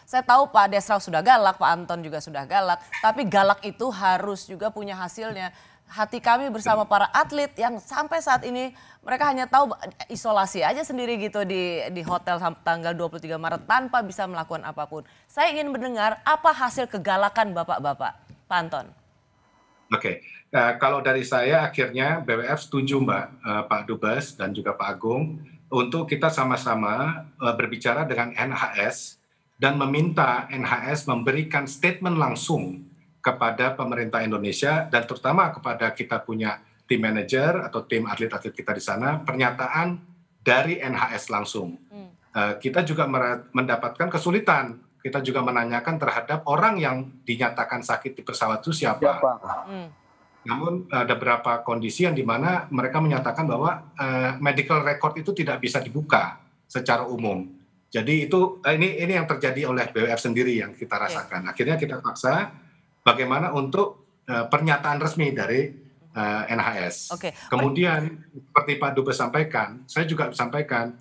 Saya tahu Pak Desra sudah galak, Pak Anton juga sudah galak, tapi galak itu harus juga punya hasilnya. Hati kami bersama para atlet yang sampai saat ini mereka hanya tahu isolasi aja sendiri gitu di hotel sampai tanggal 23 Maret tanpa bisa melakukan apapun. Saya ingin mendengar apa hasil kegalakan Bapak-bapak. Pak Anton. Oke, kalau dari saya akhirnya BWF setuju Mbak, Pak Dubes dan juga Pak Agung untuk kita sama-sama berbicara dengan NHS dan meminta NHS memberikan statement langsung kepada pemerintah Indonesia dan terutama kepada kita punya tim manajer atau tim atlet-atlet kita di sana, pernyataan dari NHS langsung. Kita juga mendapatkan kesulitan. Kita juga menanyakan terhadap orang yang dinyatakan sakit di pesawat itu siapa. Namun ada beberapa kondisi yang dimana mereka menyatakan bahwa medical record itu tidak bisa dibuka secara umum. Jadi itu ini yang terjadi oleh BWF sendiri yang kita rasakan. Akhirnya kita paksa bagaimana untuk pernyataan resmi dari NHS. Kemudian seperti Pak Dubes sampaikan, saya juga sampaikan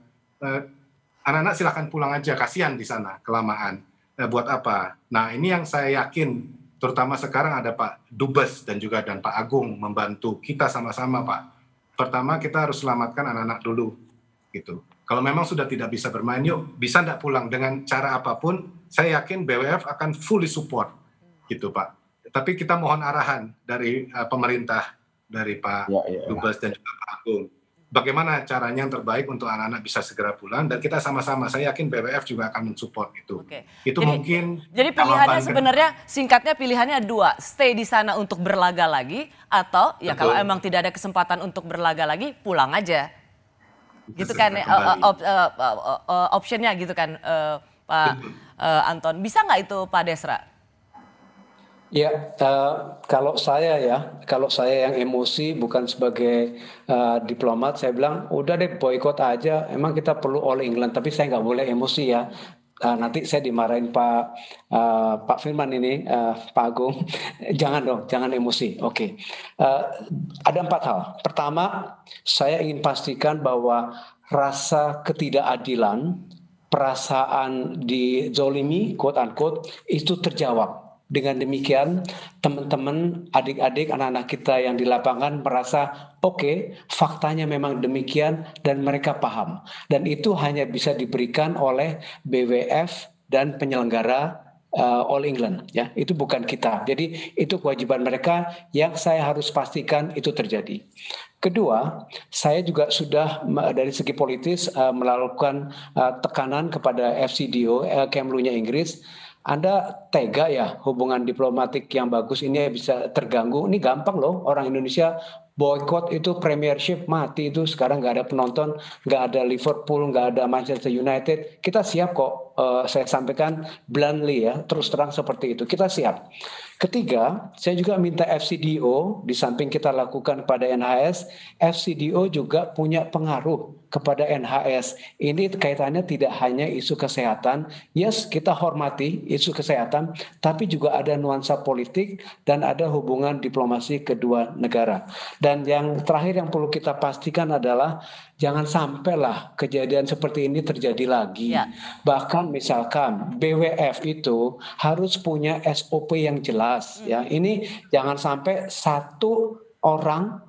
anak-anak silakan pulang aja, kasihan di sana kelamaan. Buat apa? Nah ini yang saya yakin, terutama sekarang ada Pak Dubes dan Pak Agung membantu kita sama-sama Pak. Pertama kita harus selamatkan anak-anak dulu, gitu. Kalau memang sudah tidak bisa bermain, yuk bisa nggak pulang dengan cara apapun, saya yakin BWF akan fully support, gitu Pak. Tapi kita mohon arahan dari pemerintah, dari Pak Dubes dan juga Pak Agung. Bagaimana caranya yang terbaik untuk anak-anak bisa segera pulang dan kita sama-sama, saya yakin BWF juga akan mensupport itu. Itu mungkin. Jadi pilihannya sebenarnya singkatnya pilihannya dua, stay di sana untuk berlaga lagi atau ya kalau emang tidak ada kesempatan untuk berlaga lagi pulang aja. Gitu kan optionnya gitu kan Pak Anton. Bisa nggak itu Pak Desra? Ya, kalau saya yang emosi bukan sebagai diplomat, saya bilang udah deh boykot aja. Emang kita perlu All England, tapi saya nggak boleh emosi ya. Nanti saya dimarahin Pak Firman ini, Pak Agung. Jangan dong, jangan emosi. Oke. Ada 4 hal. Pertama, saya ingin pastikan bahwa rasa ketidakadilan, perasaan dizolimi, quote unquote, itu terjawab. Dengan demikian, teman-teman, adik-adik, anak-anak kita yang di lapangan merasa oke, faktanya memang demikian dan mereka paham. Dan itu hanya bisa diberikan oleh BWF dan penyelenggara All England, ya. Itu bukan kita. Jadi itu kewajiban mereka yang saya harus pastikan itu terjadi. Kedua, saya juga sudah dari segi politis melakukan tekanan kepada FCDO, Kemlunya Inggris. Anda tega ya hubungan diplomatik yang bagus ini bisa terganggu. Ini gampang loh, orang Indonesia boykot itu Premiership mati itu, sekarang nggak ada penonton, nggak ada Liverpool, nggak ada Manchester United. Kita siap kok, saya sampaikan bluntly ya, terus terang seperti itu. Kita siap. Ketiga, saya juga minta FCDO, di samping kita lakukan pada NHS, FCDO juga punya pengaruh kepada NHS. Ini kaitannya tidak hanya isu kesehatan. Yes, kita hormati isu kesehatan, tapi juga ada nuansa politik dan ada hubungan diplomasi kedua negara. Dan yang terakhir yang perlu kita pastikan adalah jangan sampailah kejadian seperti ini terjadi lagi. Bahkan misalkan BWF itu harus punya SOP yang jelas. Ya, ini jangan sampai satu orang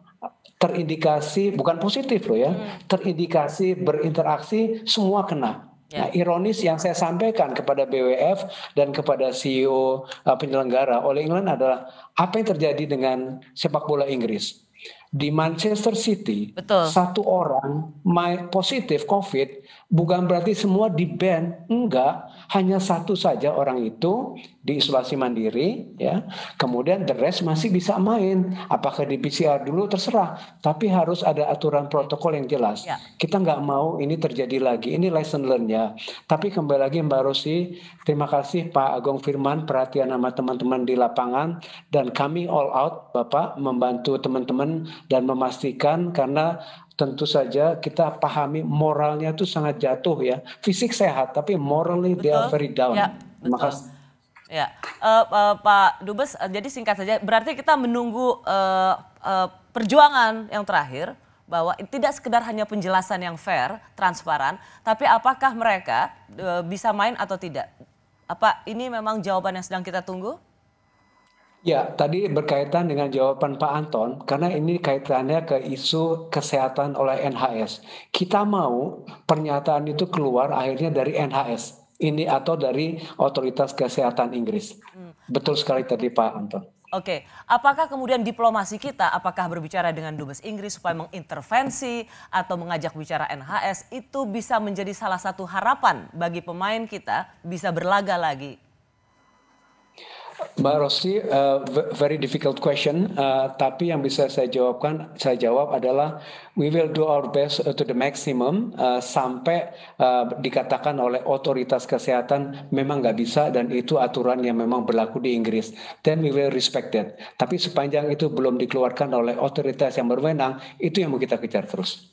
terindikasi, bukan positif loh ya, terindikasi berinteraksi semua kena. Nah, ironis yang saya sampaikan kepada BWF dan kepada CEO penyelenggara All England adalah apa yang terjadi dengan sepak bola Inggris. Di Manchester City, satu orang positif COVID, bukan berarti semua di-ban, enggak, hanya satu saja orang itu diisolasi mandiri, ya. Kemudian the rest masih bisa main, apakah di PCR dulu terserah, tapi harus ada aturan protokol yang jelas. Kita nggak mau ini terjadi lagi, ini lesson learn ya. Tapi kembali lagi Mbak Rosi, terima kasih Pak Agung Firman, perhatian sama teman-teman di lapangan, dan kami all out Bapak membantu teman-teman dan memastikan, karena tentu saja kita pahami moralnya itu sangat jatuh ya. Fisik sehat tapi morally they are very down. Terima kasih. Ya, Pak Dubes, jadi singkat saja, berarti kita menunggu perjuangan yang terakhir bahwa tidak sekedar hanya penjelasan yang fair, transparan, tapi apakah mereka bisa main atau tidak? Apa ini memang jawaban yang sedang kita tunggu? Ya, tadi berkaitan dengan jawaban Pak Anton, karena ini kaitannya ke isu kesehatan oleh NHS. Kita mau pernyataan itu keluar akhirnya dari NHS, ini atau dari Otoritas Kesehatan Inggris. Betul sekali tadi Pak Anton. Oke, apakah kemudian diplomasi kita, apakah berbicara dengan Dubes Inggris supaya mengintervensi atau mengajak bicara NHS, itu bisa menjadi salah satu harapan bagi pemain kita bisa berlaga lagi? Mbak Rosti, very difficult question. Tapi yang bisa saya jawab adalah we will do our best to the maximum sampai dikatakan oleh otoritas kesehatan memang nggak bisa dan itu aturan yang memang berlaku di Inggris. Then we will respect that. Tapi sepanjang itu belum dikeluarkan oleh otoritas yang berwenang, itu yang mau kita kejar terus.